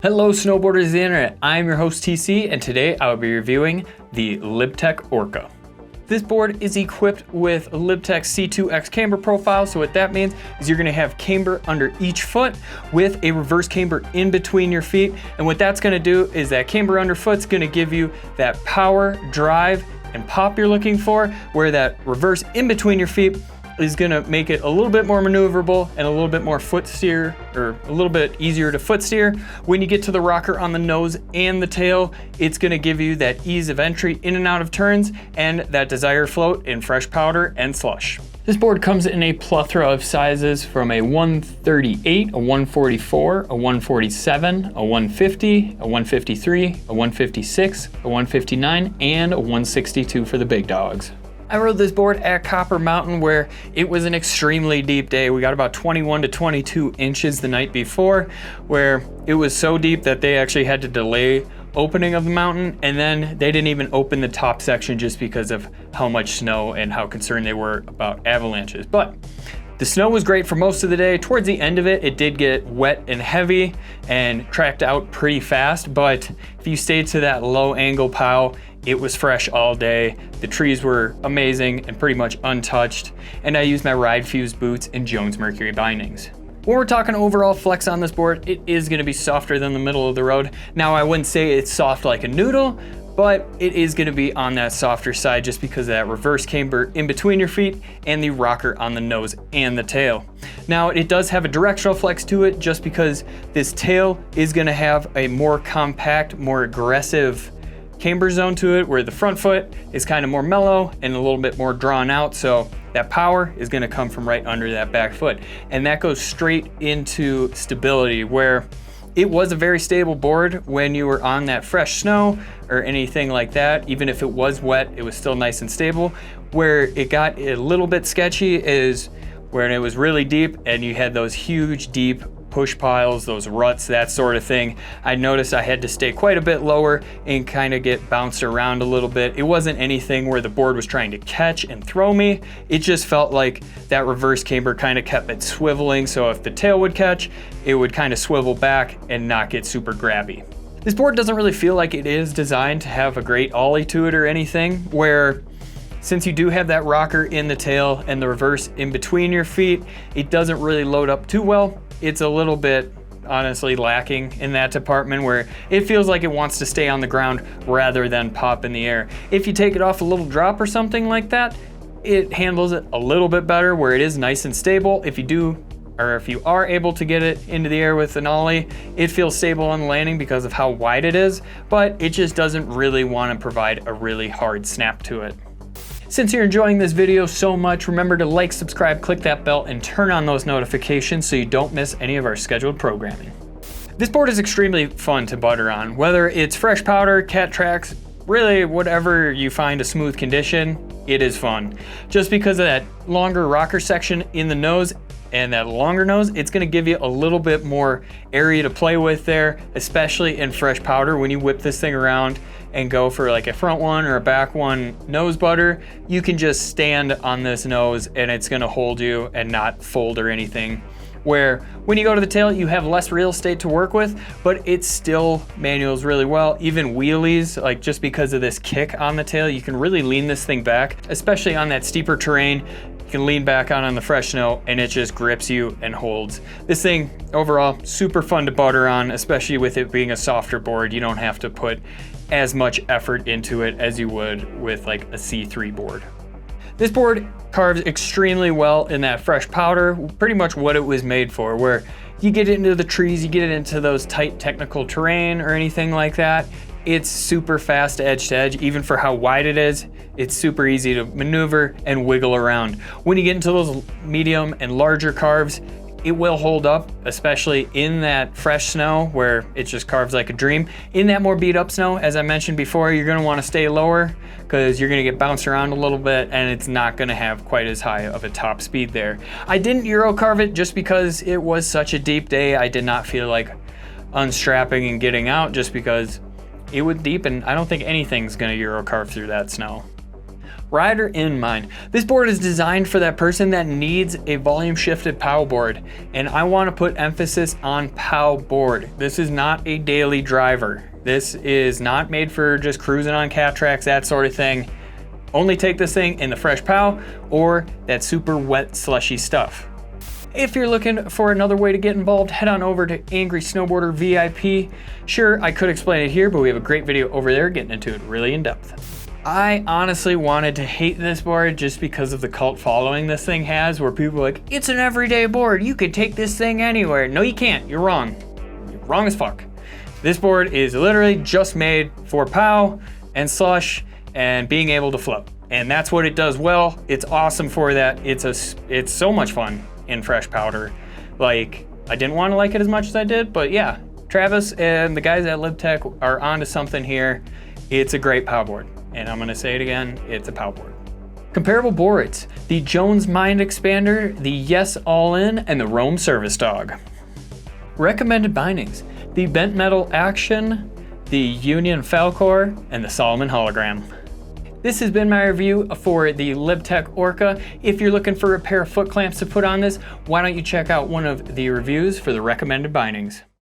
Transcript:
Hello snowboarders of the internet, I'm your host TC, and today I will be reviewing the Libtech Orca. This board is equipped with Libtech C2X camber profile, so what that means is you're going to have camber under each foot with a reverse camber in between your feet, and what that's going to do is that camber underfoot's going to give you that power, drive, and pop you're looking for, where that reverse in between your feet is gonna make it a little bit more maneuverable and a little bit more foot steer, or a little bit easier to foot steer. When you get to the rocker on the nose and the tail, it's gonna give you that ease of entry in and out of turns and that desired float in fresh powder and slush. This board comes in a plethora of sizes from a 138, a 144, a 147, a 150, a 153, a 156, a 159, and a 162 for the big dogs. I rode this board at Copper Mountain where it was an extremely deep day. We got about 21 to 22 inches the night before, where it was so deep that they actually had to delay opening of the mountain, and then they didn't even open the top section just because of how much snow and how concerned they were about avalanches. But the snow was great for most of the day. Towards the end of it, it did get wet and heavy and tracked out pretty fast, but if you stayed to that low angle pile, it was fresh all day. The trees were amazing and pretty much untouched, and I used my Ride Fuse boots and Jones Mercury bindings. When we're talking overall flex on this board, it is gonna be softer than the middle of the road. Now, I wouldn't say it's soft like a noodle, but it is gonna be on that softer side just because of that reverse camber in between your feet and the rocker on the nose and the tail. Now, it does have a directional flex to it just because this tail is gonna have a more compact, more aggressive camber zone to it, where the front foot is kind of more mellow and a little bit more drawn out, so that power is going to come from right under that back foot, and that goes straight into stability, where it was a very stable board when you were on that fresh snow or anything like that. Even if it was wet, it was still nice and stable. Where it got a little bit sketchy is when it was really deep and you had those huge deep push piles, those ruts, that sort of thing. I noticed I had to stay quite a bit lower and kind of get bounced around a little bit. It wasn't anything where the board was trying to catch and throw me. It just felt like that reverse camber kind of kept it swiveling, so if the tail would catch, it would kind of swivel back and not get super grabby. This board doesn't really feel like it is designed to have a great ollie to it or anything, where since you do have that rocker in the tail and the reverse in between your feet, it doesn't really load up too well. It's a little bit honestly lacking in that department, where it feels like it wants to stay on the ground rather than pop in the air. If you take it off a little drop or something like that, it handles it a little bit better, where it is nice and stable. If you are able to get it into the air with an ollie, it feels stable on landing because of how wide it is, but it just doesn't really want to provide a really hard snap to it. Since you're enjoying this video so much, remember to like, subscribe, click that bell, and turn on those notifications so you don't miss any of our scheduled programming. This board is extremely fun to butter on, whether it's fresh powder, cat tracks, really whatever you find a smooth condition, it is fun. Just because of that longer rocker section in the nose and that longer nose, it's gonna give you a little bit more area to play with there, especially in fresh powder. When you whip this thing around and go for like a front one or a back one nose butter, you can just stand on this nose and it's gonna hold you and not fold or anything. Where when you go to the tail, you have less real estate to work with, but it still manuals really well. Even wheelies, like just because of this kick on the tail, you can really lean this thing back, especially on that steeper terrain. You can lean back on the fresh snow and it just grips you and holds. This thing overall super fun to butter on, especially with it being a softer board. You don't have to put as much effort into it as you would with like a C3 board. This board carves extremely well in that fresh powder, pretty much what it was made for, where you get into the trees, you get into those tight technical terrain or anything like that. It's super fast edge to edge, even for how wide it is. It's super easy to maneuver and wiggle around. When you get into those medium and larger carves, it will hold up, especially in that fresh snow where it just carves like a dream. In that more beat up snow, as I mentioned before, you're gonna wanna stay lower because you're gonna get bounced around a little bit and it's not gonna have quite as high of a top speed there. I didn't Euro carve it just because it was such a deep day. I did not feel like unstrapping and getting out just because it was deep and I don't think anything's gonna Euro carve through that snow. rider in mind. This board is designed for that person that needs a volume shifted POW board, and I want to put emphasis on POW board. This is not a daily driver. This is not made for just cruising on cat tracks, that sort of thing. Only take this thing in the fresh POW or that super wet slushy stuff. If you're looking for another way to get involved, head on over to Angry Snowboarder VIP. Sure, I could explain it here, but we have a great video over there getting into it really in depth. I honestly wanted to hate this board just because of the cult following this thing has, where people are like, it's an everyday board, you could take this thing anywhere. No, you can't, you're wrong. You're wrong as fuck. This board is literally just made for POW and slush and being able to float. And that's what it does well. It's awesome for that. It's so much fun in fresh powder. Like, I didn't want to like it as much as I did, but yeah, Travis and the guys at Libtech are onto something here. It's a great POW board. And I'm gonna say it again, it's a POW board. Comparable boards, the Jones Mind Expander, the Yes All In, and the Rome Service Dog. Recommended bindings, the Bent Metal Axtion, the Union Falcor, and the Salomon Hologram. This has been my review for the Libtech Orca. If you're looking for a pair of foot clamps to put on this, why don't you check out one of the reviews for the recommended bindings.